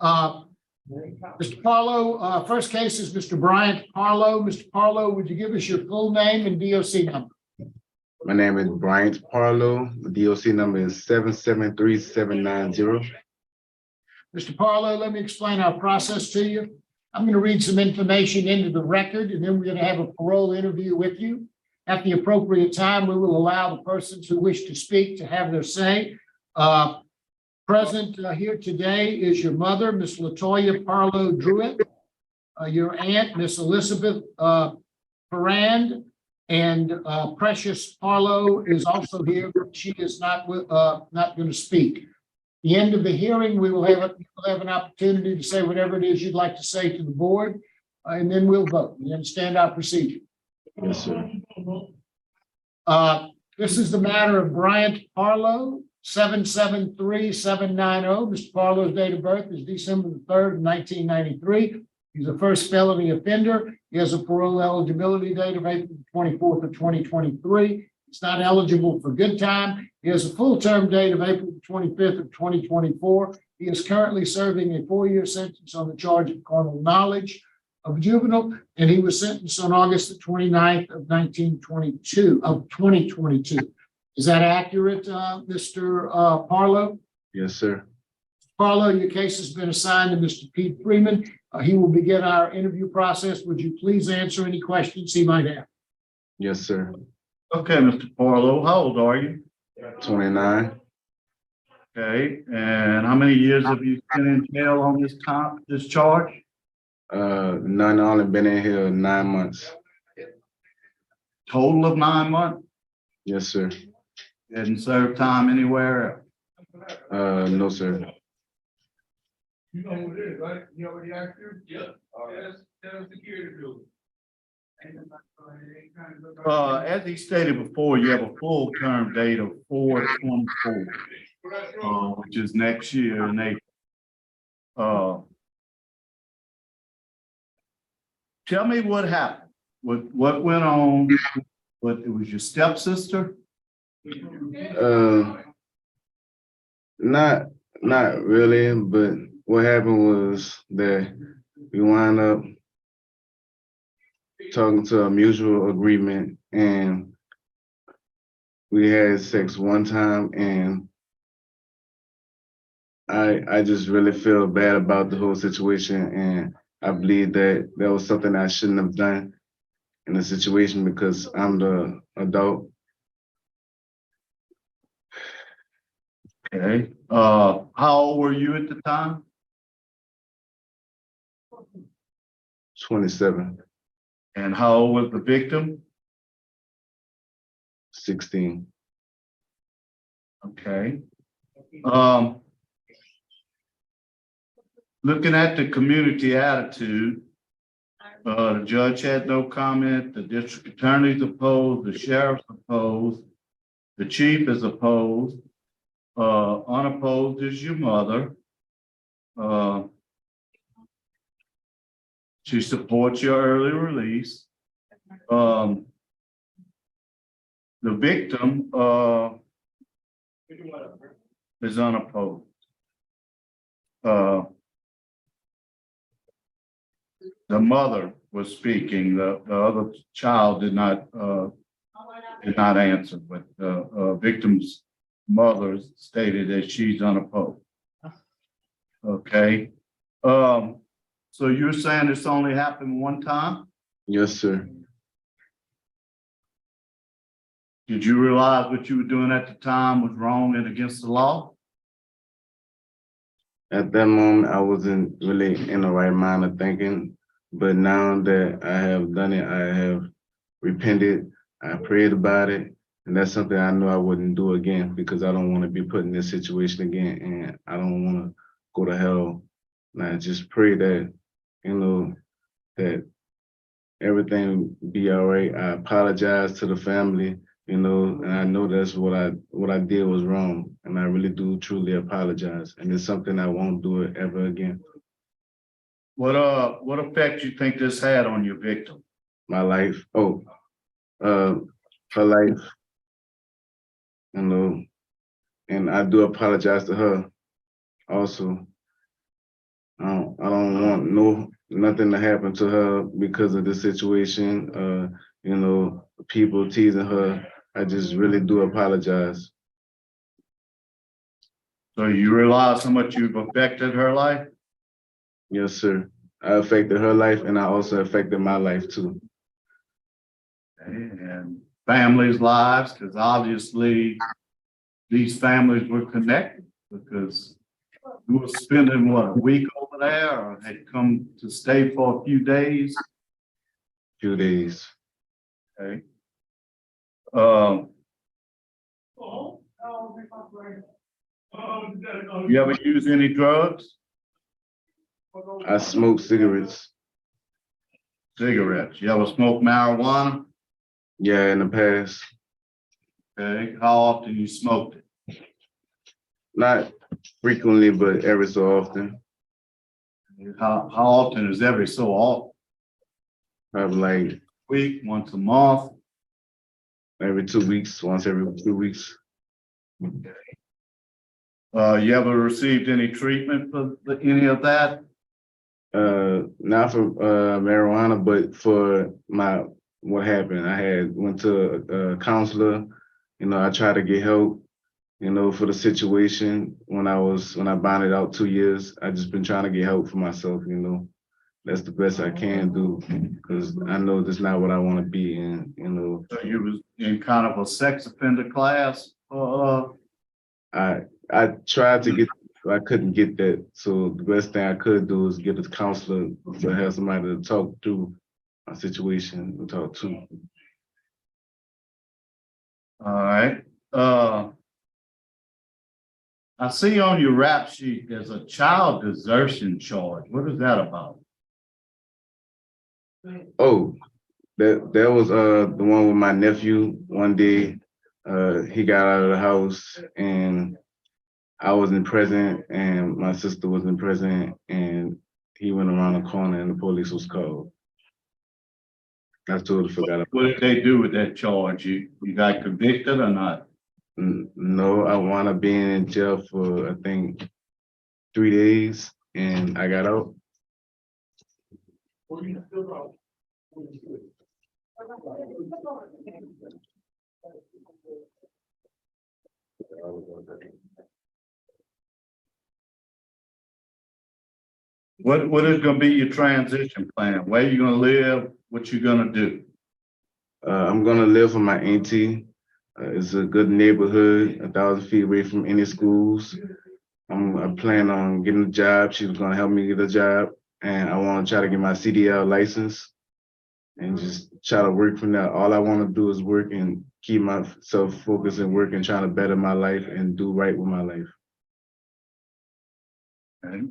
Mr. Parlow, first case is Mr. Bryant Parlow. Mr. Parlow, would you give us your full name and DOC number? My name is Bryant Parlow. The DOC number is 773-790. Mr. Parlow, let me explain our process to you. I'm going to read some information into the record, and then we're going to have a parole interview with you. At the appropriate time, we will allow the persons who wish to speak to have their say. Present here today is your mother, Miss Latoya Parlow Druitt, your aunt, Miss Elizabeth Ferrand, and Precious Parlow is also here, but she is not going to speak. At the end of the hearing, we will have an opportunity to say whatever it is you'd like to say to the board, and then we'll vote. You understand our procedure? Yes, sir. This is the matter of Bryant Parlow, 773-790. Mr. Parlow's date of birth is December the 3rd, 1993. He's a first felony offender. He has a parole eligibility date of April 24th of 2023. He's not eligible for good time. He has a full term date of April 25th of 2024. He is currently serving a 4-year sentence on the charge of carnal knowledge of juvenile, and he was sentenced on August the 29th of 2022. Is that accurate, Mr. Parlow? Yes, sir. Parlow, your case has been assigned to Mr. Pete Freeman. He will begin our interview process. Would you please answer any questions he might have? Yes, sir. Okay, Mr. Parlow, how old are you? 29. Okay, and how many years have you been in jail on this charge? None. Only been in here 9 months. Total of 9 months? Yes, sir. Didn't serve time anywhere else? No, sir. You know who it is, right? You already asked you? Yeah. Tell us security building. As he stated before, you have a full term date of 4/24, which is next year in April. Tell me what happened. What went on? What, it was your stepsister? Not really, but what happened was that we wound up talking to a mutual agreement, and we had sex one time, and I just really feel bad about the whole situation, and I believe that that was something I shouldn't have done in the situation because I'm the adult. Okay. How old were you at the time? 27. And how old was the victim? 16. Okay. Looking at the community attitude, the judge had no comment, the district attorney's opposed, the sheriff's opposed, the chief is opposed, unopposed is your mother. She supports your early release. The victim is unopposed. The mother was speaking. The other child did not answer, but the victim's mother stated that she's unopposed. Okay. So you're saying this only happened one time? Yes, sir. Did you realize what you were doing at the time was wrong and against the law? At that moment, I wasn't really in the right mind of thinking, but now that I have done it, I have repented, I prayed about it, and that's something I know I wouldn't do again because I don't want to be put in this situation again, and I don't want to go to hell. And I just pray that, that everything be all right. I apologize to the family, and I know that's what I did was wrong, and I really do truly apologize, and it's something I won't do it ever again. What effect you think this had on your victim? My life, her life, and I do apologize to her also. I don't want nothing to happen to her because of this situation. You know, people teasing her. I just really do apologize. So you realize how much you've affected her life? Yes, sir. I affected her life and I also affected my life too. And families' lives, because obviously these families were connected because you were spending what, a week over there or had come to stay for a few days? Few days. Okay. You ever use any drugs? I smoke cigarettes. Cigarettes. You ever smoke marijuana? Yeah, in the past. Okay. How often you smoked it? Not frequently, but every so often. How often is every so often? Probably like Week, once a month? every 2 weeks, once every 2 weeks. You ever received any treatment for any of that? Not for marijuana, but for what happened. I went to a counselor. You know, I tried to get help, you know, for the situation when I bonded out 2 years. I just been trying to get help for myself, you know. That's the best I can do because I know that's not what I want to be in, you know. So you was in kind of a sex offender class? I tried to get, I couldn't get that. So the best thing I could do is get a counselor to have somebody to talk through my situation and talk to. All right. I see on your rap sheet, there's a child desertion charge. What is that about? Oh, that was the one with my nephew. One day, he got out of the house and I wasn't present, and my sister wasn't present, and he went around the corner, and the police was called. I totally forgot What about did they do with that charge? You got convicted or not? it. No, I wound up being in jail for I think 3 days, and I got out. What is gonna be your transition plan? Where you gonna live? What you gonna do? I'm gonna live with my auntie. It's a good neighborhood, 1,000 feet away from any schools. I plan on getting a job. She was gonna help me get a job, and I want to try to get my CDL license and just try to work from there. All I want to do is work and keep myself focused and work and trying to better my life and do right with my life. Okay.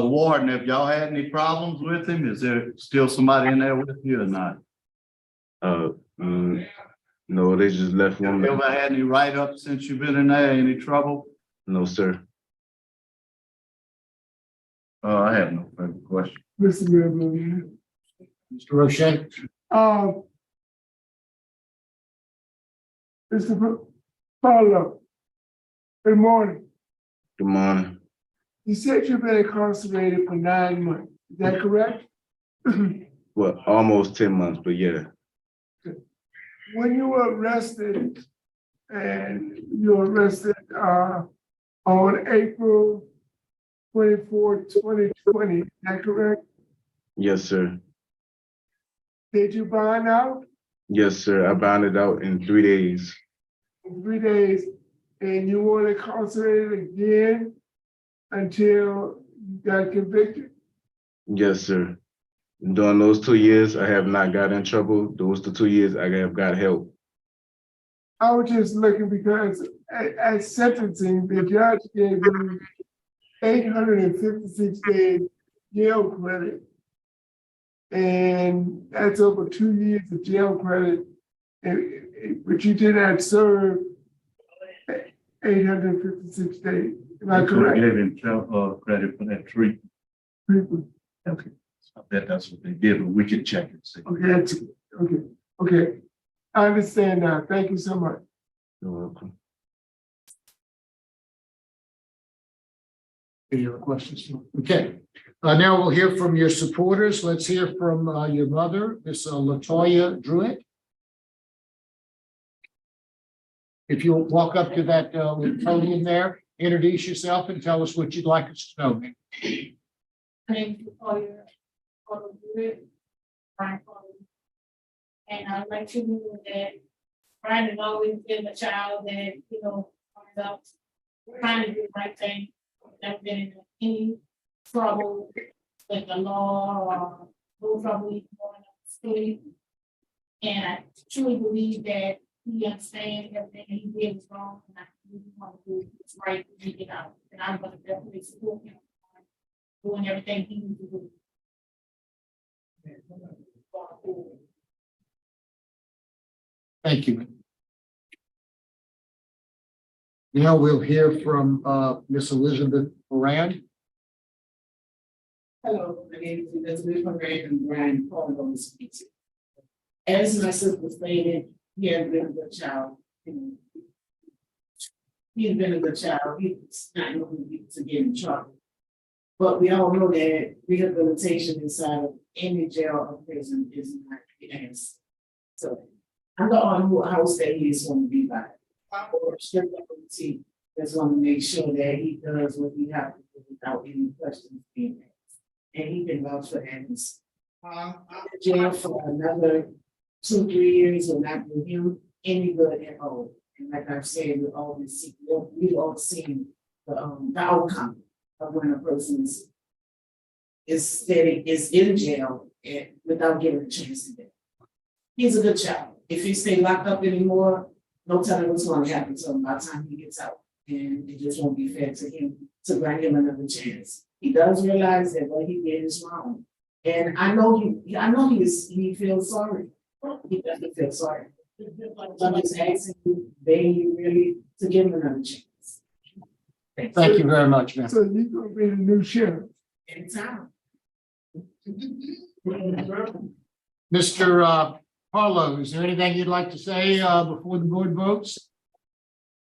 Warden, have y'all had any problems with him? Is there still somebody in there with you or not? No, they just left Have one. you ever had any write-ups since you've been in there? Any trouble? No, sir. I have no further questions. Mr. Mayor, Mr. Roche? Mr. Parlow, good morning. Good morning. You said you've been incarcerated for 9 months. Is that correct? Well, almost 10 months, but yeah. When you were arrested, and you were arrested on April 24, 2020, is that correct? Yes, sir. Did you bond out Yes, sir. I bonded out in 3 days. in 3 days, and you were incarcerated again until you got convicted? Yes, sir. During those 2 years, I have not got in trouble. Those the 2 years I have got help. I was just looking because at sentencing, the judge gave you 856 days jail credit. And that's over 2 years of jail credit. But you did not serve 856 days. Am I They correct? gave him credit for that treatment. Okay. I bet that's what they did, but we can check and see. Okay, that's, okay. I understand now. Thank you so much. You're welcome. Any other questions? Okay, now we'll hear from your supporters. Let's hear from your mother, Miss Latoya Druitt. If you'll walk up to that podium there, introduce yourself and tell us what you'd like us to know. My name is Parole DOC, Bryant Parlow. And I'd like to know that Brian has always been a child that, comes up trying to do the right thing. Never been in any trouble with the law or no trouble even going up to school. And I truly believe that he understands everything he did was wrong, and I really want to do what's right to make it out. And I'm going to definitely support him on doing everything he needs to do. Thank you. Now we'll hear from Miss Elizabeth Moran. Hello, my name is Elizabeth Moran and Bryant Parlow DOC. As my sister stated, he has been a good child. He's been a good child. He's not going to get in trouble. But we all know that rehabilitation inside of any jail or prison is not the answer. So I'm the only house that he is going to be by. Or strict authority that's going to make sure that he does what he has to do without any questions being asked. And he can vouch for that. I'm in jail for another 2-3 years will not do him any good at all. And like I've said, we all seen the outcome of when a person is in jail and without getting a chance to do. He's a good child. If he stay locked up anymore, no telling what's going to happen to him by the time he gets out. And it just won't be fair to him to grant him another chance. He does realize that what he did is wrong. And I know he feels sorry. He doesn't feel sorry. So I'm just asking you, begging you really to give him another chance. Thank you very much, ma'am. So you're gonna be the new sheriff. Anytime. Mr. Parlow, is there anything you'd like to say before the board votes?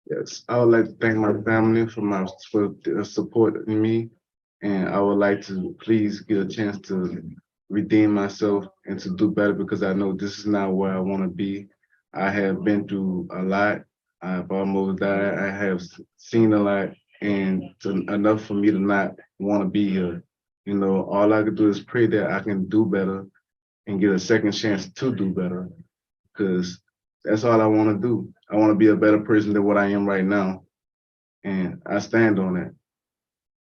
Yes, I would like to thank my family for their support in me. And I would like to please get a chance to redeem myself and to do better, because I know this is not where I want to be. I have been through a lot. I've almost died. I have seen a lot, and enough for me to not want to be here. All I can do is pray that I can do better and get a second chance to do better, because that's all I want to do. I want to be a better person than what I am right now. And I stand on that.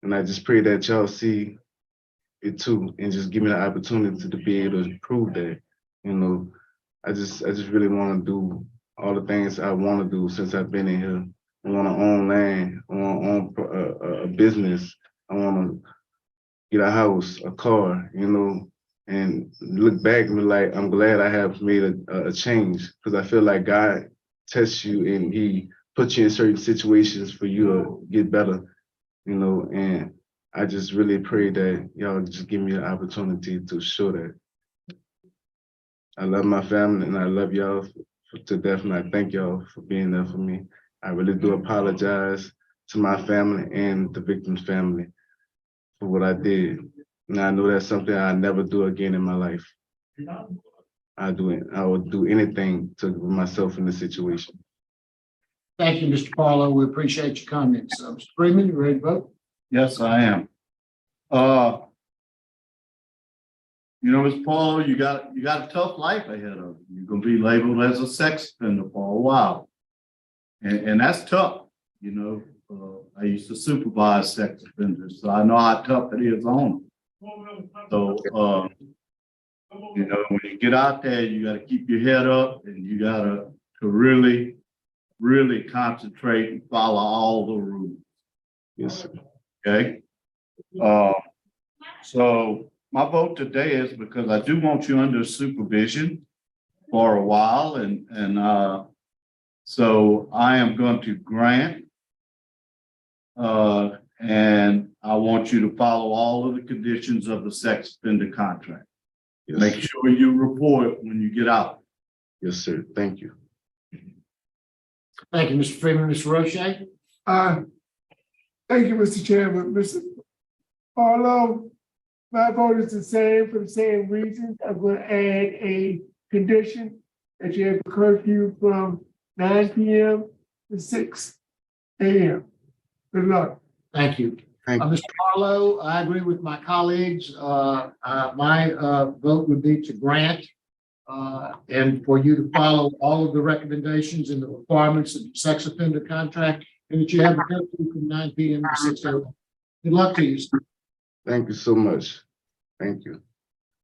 And I just pray that y'all see it too, and just give me the opportunity to be able to prove that. I just really want to do all the things I want to do since I've been in here. I want to own land. I want to own a business. I want to get a house, a car, and look back and be like, I'm glad I have made a change, because I feel like God tests you and he puts you in certain situations for you to get better, and I just really pray that y'all just give me the opportunity to show that. I love my family and I love y'all to death, and I thank y'all for being there for me. I really do apologize to my family and the victim's family for what I did. And I know that's something I'll never do again in my life. I would do anything to put myself in the situation. Thank you, Mr. Parlow. We appreciate your comments. Mr. Freeman, you ready to vote? Yes, I am. Ms. Paul, you got a tough life ahead of you. You're gonna be labeled as a sex offender for a while. And that's tough, I used to supervise sex offenders, so I know how tough it is on them. So when you get out there, you gotta keep your head up, and you gotta really, really concentrate and follow all the rules. Yes, sir. Okay. So my vote today is because I do want you under supervision for a while, and so I am going to grant, and I want you to follow all of the conditions of the sex offender contract. Yes. Make sure you report when you get out. Yes, sir. Thank you. Thank you, Mr. Freeman. Mr. Roche? Thank you, Mr. Chairman. Mr. Parlow, my vote is the same for the same reasons. I'm going to add a condition that you have a curfew from 9 p.m. to 6 a.m. Good luck. Thank you. Thank you. Mr. Parlow, I agree with my colleagues. My vote would be to grant and for you to follow all of the recommendations and the requirements of the sex offender contract, and that you have a curfew from 9 p.m. to 6 a.m. Good luck to you, sir. Thank you so much. Thank you.